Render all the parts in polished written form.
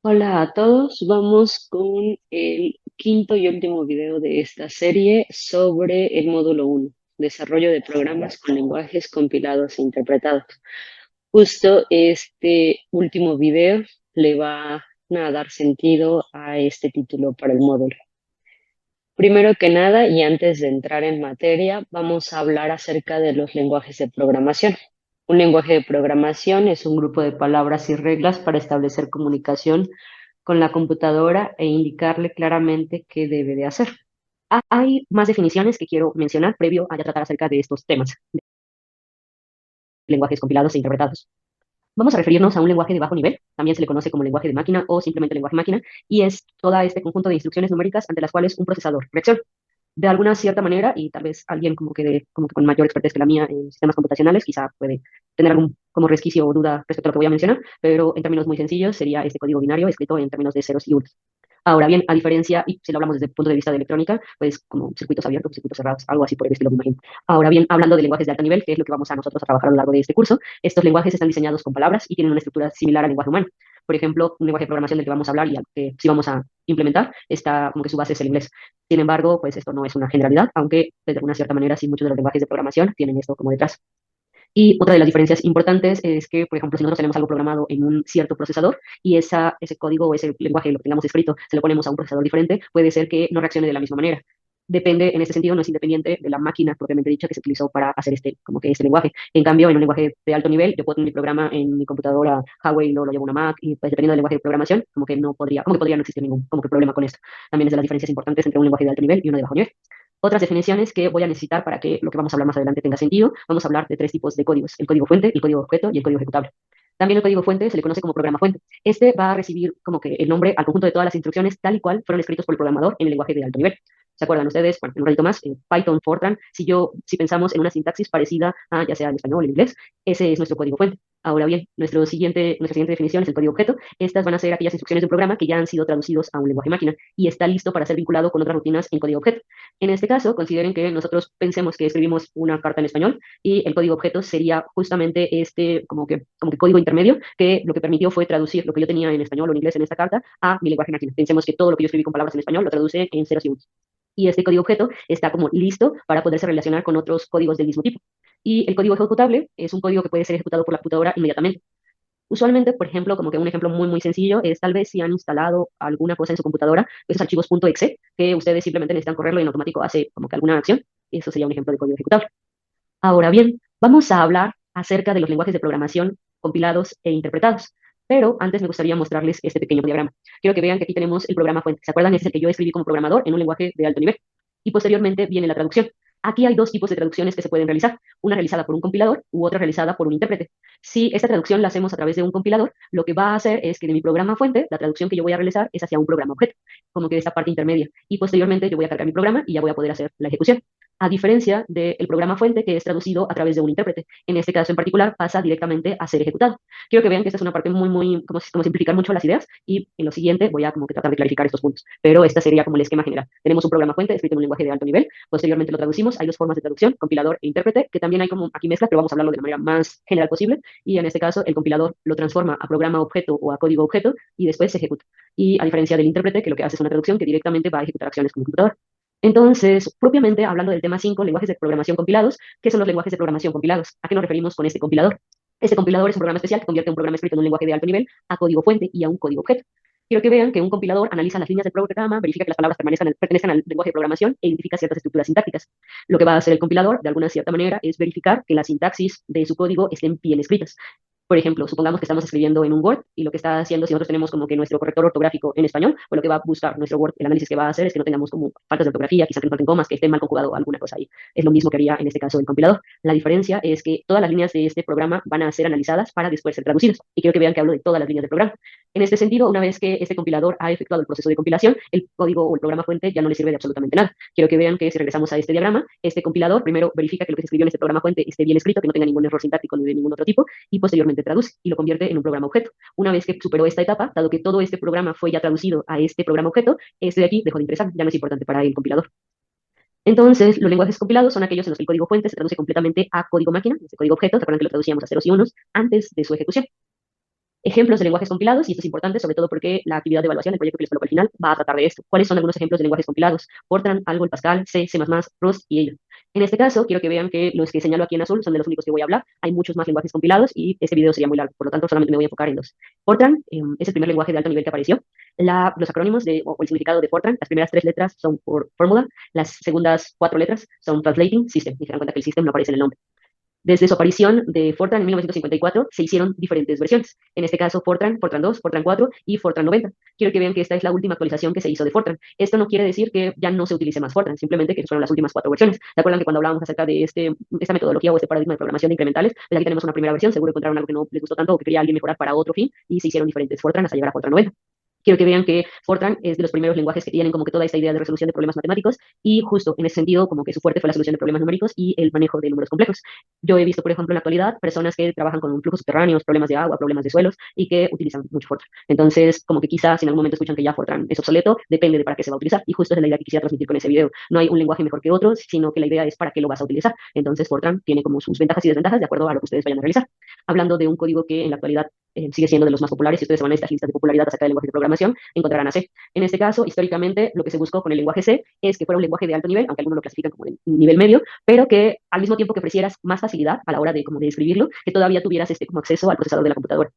Hola a todos, vamos con el quinto y último video de esta serie sobre el módulo uno, desarrollo de programas con lenguajes compilados e interpretados. Justo este último video le va a dar sentido a este título para el módulo. Primero que nada, y antes de entrar en materia, vamos a hablar acerca de los lenguajes de programación. Un lenguaje de programación es un grupo de palabras y reglas para establecer comunicación con la computadora e indicarle claramente qué debe de hacer. Hay más definiciones que quiero mencionar previo a ya tratar acerca de estos temas, de lenguajes compilados e interpretados. Vamos a referirnos a un lenguaje de bajo nivel, también se le conoce como lenguaje de máquina o simplemente lenguaje máquina, y es todo este conjunto de instrucciones numéricas ante las cuales un procesador reacciona. De alguna cierta manera, y tal vez alguien como que con mayor expertise que la mía en sistemas computacionales, quizá puede tener algún como resquicio o duda respecto a lo que voy a mencionar, pero en términos muy sencillos sería este código binario escrito en términos de ceros y unos. Ahora bien, a diferencia, y si lo hablamos desde el punto de vista de electrónica, pues como circuitos abiertos, circuitos cerrados, algo así por el estilo, me imagino. Ahora bien, hablando de lenguajes de alto nivel, que es lo que vamos a nosotros a trabajar a lo largo de este curso, estos lenguajes están diseñados con palabras y tienen una estructura similar al lenguaje humano. Por ejemplo, un lenguaje de programación del que vamos a hablar y al que sí vamos a implementar, está como que su base es el inglés. Sin embargo, pues esto no es una generalidad, aunque de alguna cierta manera sí muchos de los lenguajes de programación tienen esto como detrás. Y otra de las diferencias importantes es que, por ejemplo, si nosotros tenemos algo programado en un cierto procesador y ese código o ese lenguaje, lo que tengamos escrito, se lo ponemos a un procesador diferente, puede ser que no reaccione de la misma manera. Depende, en este sentido, no es independiente de la máquina propiamente dicha que se utilizó para hacer como que este lenguaje. En cambio, en un lenguaje de alto nivel, yo puedo tener mi programa en mi computadora Huawei y luego lo llevo a una Mac y pues dependiendo del lenguaje de programación, como que podría no existir ningún como que problema con esto. También es de las diferencias importantes entre un lenguaje de alto nivel y uno de bajo nivel. Otras definiciones que voy a necesitar para que lo que vamos a hablar más adelante tenga sentido. Vamos a hablar de tres tipos de códigos: el código fuente, el código objeto y el código ejecutable. También el código fuente se le conoce como programa fuente. Este va a recibir como que el nombre al conjunto de todas las instrucciones tal y cual fueron escritos por el programador en el lenguaje de alto nivel. ¿Se acuerdan ustedes? Bueno, en un ratito más, Python, Fortran, si pensamos en una sintaxis parecida a ya sea el español o el inglés, ese es nuestro código fuente. Ahora bien, nuestra siguiente definición es el código objeto. Estas van a ser aquellas instrucciones de un programa que ya han sido traducidos a un lenguaje máquina y está listo para ser vinculado con otras rutinas en código objeto. En este caso, consideren que nosotros pensemos que escribimos una carta en español y el código objeto sería justamente este como que código intermedio que lo que permitió fue traducir lo que yo tenía en español o en inglés en esta carta a mi lenguaje máquina. Pensemos que todo lo que yo escribí con palabras en español lo traduce en ceros y unos. Y este código objeto está como listo para poderse relacionar con otros códigos del mismo tipo. Y el código ejecutable es un código que puede ser ejecutado por la computadora inmediatamente. Usualmente, por ejemplo, como que un ejemplo muy sencillo es tal vez si han instalado alguna cosa en su computadora, esos archivos .exe, que ustedes simplemente necesitan correrlo y en automático hace como que alguna acción. Eso sería un ejemplo de código ejecutable. Ahora bien, vamos a hablar acerca de los lenguajes de programación compilados e interpretados. Pero antes me gustaría mostrarles este pequeño diagrama. Quiero que vean que aquí tenemos el programa fuente. ¿Se acuerdan? Ese es el que yo escribí como programador en un lenguaje de alto nivel. Y posteriormente viene la traducción. Aquí hay dos tipos de traducciones que se pueden realizar, una realizada por un compilador u otra realizada por un intérprete. Si esta traducción la hacemos a través de un compilador, lo que va a hacer es que de mi programa fuente, la traducción que yo voy a realizar es hacia un programa objeto, como que esta parte intermedia. Y posteriormente yo voy a cargar mi programa y ya voy a poder hacer la ejecución. A diferencia del programa fuente que es traducido a través de un intérprete. En este caso en particular pasa directamente a ser ejecutado. Quiero que vean que esta es una parte como simplificar mucho las ideas y en lo siguiente voy a como que tratar de clarificar estos puntos. Pero esta sería como el esquema general. Tenemos un programa fuente escrito en un lenguaje de alto nivel, posteriormente lo traducimos, hay dos formas de traducción, compilador e intérprete, que también hay como aquí mezcla, pero vamos a hablarlo de la manera más general posible, y en este caso el compilador lo transforma a programa objeto o a código objeto y después se ejecuta. Y a diferencia del intérprete, que lo que hace es una traducción que directamente va a ejecutar acciones con el computador. Entonces, propiamente hablando del tema 5, lenguajes de programación compilados, ¿qué son los lenguajes de programación compilados? ¿A qué nos referimos con este compilador? Este compilador es un programa especial que convierte un programa escrito en un lenguaje de alto nivel a código fuente y a un código objeto. Quiero que vean que un compilador analiza las líneas del programa, verifica que las palabras pertenezcan al lenguaje de programación e identifica ciertas estructuras sintácticas. Lo que va a hacer el compilador, de alguna cierta manera, es verificar que las sintaxis de su código estén bien escritas. Por ejemplo, supongamos que estamos escribiendo en un Word y lo que está haciendo, si nosotros tenemos como que nuestro corrector ortográfico en español, pues lo que va a buscar nuestro Word, el análisis que va a hacer es que no tengamos como faltas de ortografía, quizás que no falten comas, que esté mal conjugado alguna cosa ahí. Es lo mismo que haría en este caso el compilador. La diferencia es que todas las líneas de este programa van a ser analizadas para después ser traducidas. Y quiero que vean que hablo de todas las líneas del programa. En este sentido, una vez que este compilador ha efectuado el proceso de compilación, el código o el programa fuente ya no le sirve de absolutamente nada. Quiero que vean que si regresamos a este diagrama, este compilador primero verifica que lo que se escribió en este programa fuente esté bien escrito, que no tenga ningún error sintáctico ni de ningún otro tipo, y posteriormente traduce y lo convierte en un programa objeto. Una vez que superó esta etapa, dado que todo este programa fue ya traducido a este programa objeto, este de aquí dejó de interesar, ya no es importante para el compilador. Entonces, los lenguajes compilados son aquellos en los que el código fuente se traduce completamente a código máquina, este código objeto, recuerden que lo traducíamos a ceros y unos antes de su ejecución. Ejemplos de lenguajes compilados, y esto es importante, sobre todo porque la actividad de evaluación del proyecto que les coloco al final va a tratar de esto. ¿Cuáles son algunos ejemplos de lenguajes compilados? Fortran, Algol, Pascal, C, C++, Rust y ello. En este caso, quiero que vean que los que señalo aquí en azul son de los únicos que voy a hablar. Hay muchos más lenguajes compilados y este video sería muy largo, por lo tanto solamente me voy a enfocar en dos. Fortran es el primer lenguaje de alto nivel que apareció. Los acrónimos o el significado de Fortran, las primeras tres letras son por fórmula, las segundas cuatro letras son translating system, y se dan cuenta que el system no aparece en el nombre. Desde su aparición de Fortran en 1954 se hicieron diferentes versiones. En este caso, Fortran, Fortran 2, Fortran 4 y Fortran 90. Quiero que vean que esta es la última actualización que se hizo de Fortran. Esto no quiere decir que ya no se utilice más Fortran, simplemente que fueron las últimas cuatro versiones. ¿Se acuerdan que cuando hablábamos acerca de esta metodología o este paradigma de programación de incrementales, pues aquí tenemos una primera versión, seguro encontraron algo que no les gustó tanto o que quería alguien mejorar para otro fin y se hicieron diferentes Fortran hasta llegar a Fortran 90. Quiero que vean que Fortran es de los primeros lenguajes que tienen como que toda esta idea de resolución de problemas matemáticos y justo en ese sentido como que su fuerte fue la solución de problemas numéricos y el manejo de números complejos. Yo he visto, por ejemplo, en la actualidad personas que trabajan con flujos subterráneos, problemas de agua, problemas de suelos y que utilizan mucho Fortran. Entonces, como que quizás si en algún momento escuchan que ya Fortran es obsoleto, depende de para qué se va a utilizar y justo es la idea que quisiera transmitir con ese video. No hay un lenguaje mejor que otro, sino que la idea es para qué lo vas a utilizar. Entonces, Fortran tiene como sus ventajas y desventajas de acuerdo a lo que ustedes vayan a realizar. Hablando de un código que en la actualidad sigue siendo de los más populares. Si ustedes se van a estas listas de popularidad acerca del lenguaje de programación, encontrarán a C. En este caso, históricamente, lo que se buscó con el lenguaje C es que fuera un lenguaje de alto nivel, aunque algunos lo clasifican como de nivel medio, pero que al mismo tiempo que ofrecieras más facilidad a la hora de, como de escribirlo, que todavía tuvieras como acceso al procesador de la computadora.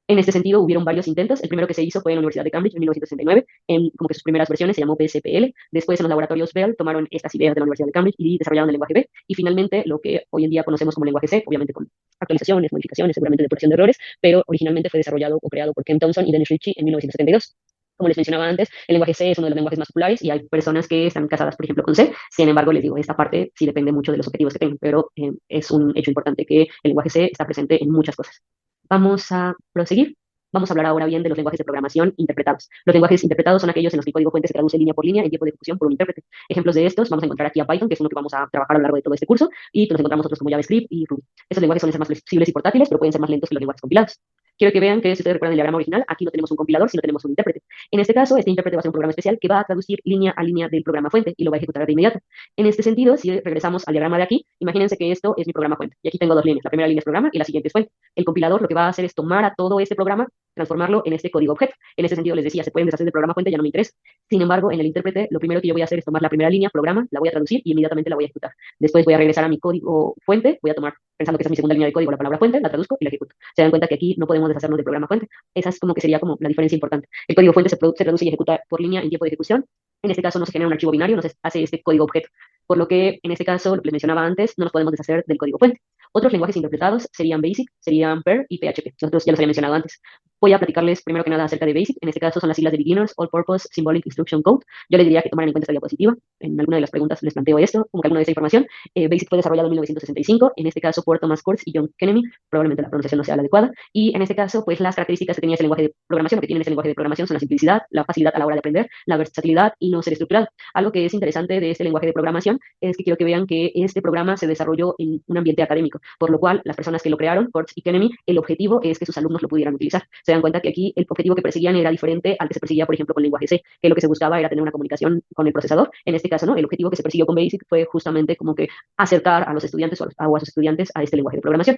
En este sentido, hubieron varios intentos. El primero que se hizo fue en la Universidad de Cambridge en 1969, en como que sus primeras versiones se llamó BSPL. Después, en los laboratorios Bell, tomaron estas ideas de la Universidad de Cambridge y desarrollaron el lenguaje B. Y finalmente, lo que hoy en día conocemos como lenguaje C, obviamente con actualizaciones, modificaciones, seguramente de corrección de errores, pero originalmente fue desarrollado o creado por Ken Thompson y Dennis Ritchie en 1972. Como les mencionaba antes, el lenguaje C es uno de los lenguajes más populares y hay personas que están casadas, por ejemplo, con C. Sin embargo, les digo, esta parte sí depende mucho de los objetivos que tengan, pero es un hecho importante que el lenguaje C está presente en muchas cosas. Vamos a proseguir. Vamos a hablar ahora bien de los lenguajes de programación interpretados. Los lenguajes interpretados son aquellos en los que el código fuente se traduce línea por línea en tiempo de ejecución por un intérprete. Ejemplos de estos vamos a encontrar aquí a Python, que es uno que vamos a trabajar a lo largo de todo este curso, y nos encontramos otros como JavaScript y Ruby. Estos lenguajes suelen ser más flexibles y portátiles, pero pueden ser más lentos que los lenguajes compilados. Quiero que vean que si ustedes recuerdan el diagrama original, aquí no tenemos un compilador, sino tenemos un intérprete. En este caso, este intérprete va a ser un programa especial que va a traducir línea a línea del programa fuente y lo va a ejecutar de inmediato. En este sentido, si regresamos al diagrama de aquí, imagínense que esto es mi programa fuente. Y aquí tengo dos líneas. La primera línea es programa y la siguiente es fuente. El compilador lo que va a hacer es tomar a todo este programa, transformarlo en este código objeto. En este sentido, les decía, se pueden deshacer del programa fuente, ya no me interesa. Sin embargo, en el intérprete, lo primero que yo voy a hacer es tomar la primera línea, programa, la voy a traducir y inmediatamente la voy a ejecutar. Después voy a regresar a mi código fuente, voy a tomar, pensando que esa es mi segunda línea de código, la palabra fuente, la traduzco y la ejecuto. Se dan cuenta que aquí no podemos deshacernos del programa fuente. Esa es como que sería como la diferencia importante. El código fuente se traduce y ejecuta por línea en tiempo de ejecución. En este caso no se genera un archivo binario, no se hace este código objeto. Por lo que en este caso, lo que les mencionaba antes, no nos podemos deshacer del código fuente. Otros lenguajes interpretados serían BASIC, serían PER y PHP. Nosotros ya los había mencionado antes. Voy a platicarles primero que nada acerca de BASIC. En este caso son las siglas de Beginners All Purpose Symbolic Instruction Code. Yo les diría que tomaran en cuenta esta diapositiva. En alguna de las preguntas les planteo esto, como que alguna de esa información. BASIC fue desarrollado en 1965. En este caso por Thomas Kurtz y John Kennedy. Probablemente la pronunciación no sea la adecuada. Y en este caso, pues las características que tenía ese lenguaje de programación, que tiene ese lenguaje de programación, son la simplicidad, la facilidad a la hora de aprender, la versatilidad y no ser estructurado. Algo que es interesante de este lenguaje de programación es que quiero que vean que este programa se desarrolló en un ambiente académico, por lo cual las personas que lo crearon, Kurtz y Kennedy, el objetivo es que sus alumnos lo pudieran utilizar. Se dan cuenta que aquí el objetivo que perseguían era diferente al que se perseguía, por ejemplo, con lenguaje C, que lo que se buscaba era tener una comunicación con el procesador. En este caso, ¿no? El objetivo que se persiguió con BASIC fue justamente como que acercar a los estudiantes o a sus estudiantes a este lenguaje de programación.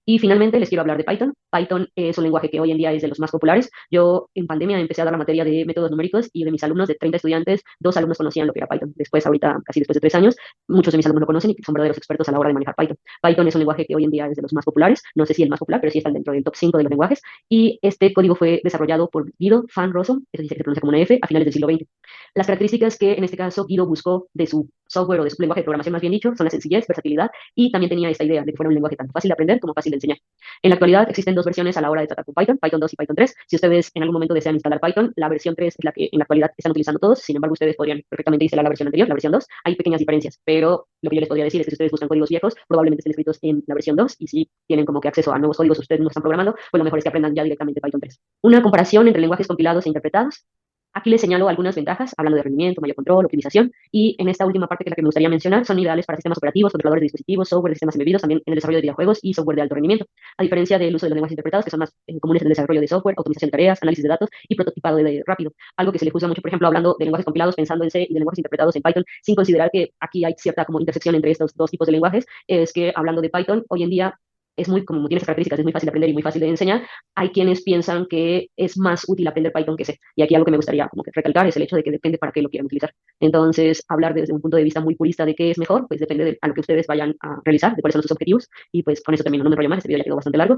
Y finalmente les quiero hablar de Python. Python es un lenguaje que hoy en día es de los más populares. Yo en pandemia empecé a dar la materia de métodos numéricos y de mis alumnos, de 30 estudiantes, dos alumnos conocían lo que era Python. Después, ahorita, casi después de 3 años, muchos de mis alumnos lo conocen y son verdaderos expertos a la hora de manejar Python. Python es un lenguaje que hoy en día es de los más populares. No sé si el más popular, pero sí está dentro del top 5 de los lenguajes. Y este código fue desarrollado por Guido van Rossum, eso dice que se pronuncia como una F, a finales del siglo XX. Las características que en este caso Guido buscó de su software o de su lenguaje de programación, más bien dicho, son la sencillez, versatilidad y también tenía esta idea de que fuera un lenguaje tanto fácil de aprender como fácil de enseñar. En la actualidad existen dos versiones a la hora de tratar con Python, Python 2 y Python 3. Si ustedes en algún momento desean instalar Python, la versión 3 es la que en la actualidad están utilizando todos. Sin embargo, ustedes podrían perfectamente instalar la versión anterior, la versión 2. Hay pequeñas diferencias, pero lo que yo les podría decir es que si ustedes buscan códigos viejos, probablemente estén escritos en la versión 2 y si tienen como que acceso a nuevos códigos que ustedes no están programando, pues lo mejor es que aprendan ya directamente Python 3. Una comparación entre lenguajes compilados e interpretados. Aquí les señalo algunas ventajas, hablando de rendimiento, mayor control, optimización, y en esta última parte que es la que me gustaría mencionar, son ideales para sistemas operativos, controladores de dispositivos, software de sistemas embebidos, también en el desarrollo de videojuegos y software de alto rendimiento, a diferencia del uso de los lenguajes interpretados, que son más comunes en el desarrollo de software, automatización de tareas, análisis de datos y prototipado rápido. Algo que se le juzga mucho, por ejemplo, hablando de lenguajes compilados, pensando en C y de lenguajes interpretados en Python, sin considerar que aquí hay cierta como intersección entre estos dos tipos de lenguajes, es que hablando de Python, hoy en día es muy, como tiene esas características, es muy fácil de aprender y muy fácil de enseñar, hay quienes piensan que es más útil aprender Python que C. Y aquí algo que me gustaría como que recalcar es el hecho de que depende para qué lo quieran utilizar. Entonces, hablar desde un punto de vista muy purista de qué es mejor, pues depende de a lo que ustedes vayan a realizar, de cuáles son sus objetivos. Y pues con eso termino, no me enrollo más, este video ya quedó bastante largo.